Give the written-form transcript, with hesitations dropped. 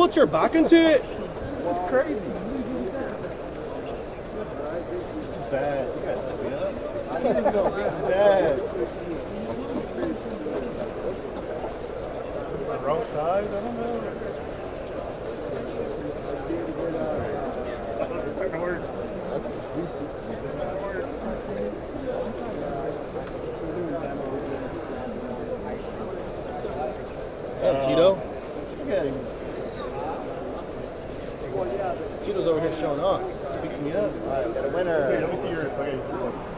tilt your back into it. This is crazy. Bad. You guys set me up. This is going to be bad. The wrong side? I don't know. It's starting to work. It's starting to work. Yeah, Tito. Look at him. Tito's over here showing off. Picking me up. All right, got a winner. Here, let me see yours. Okay.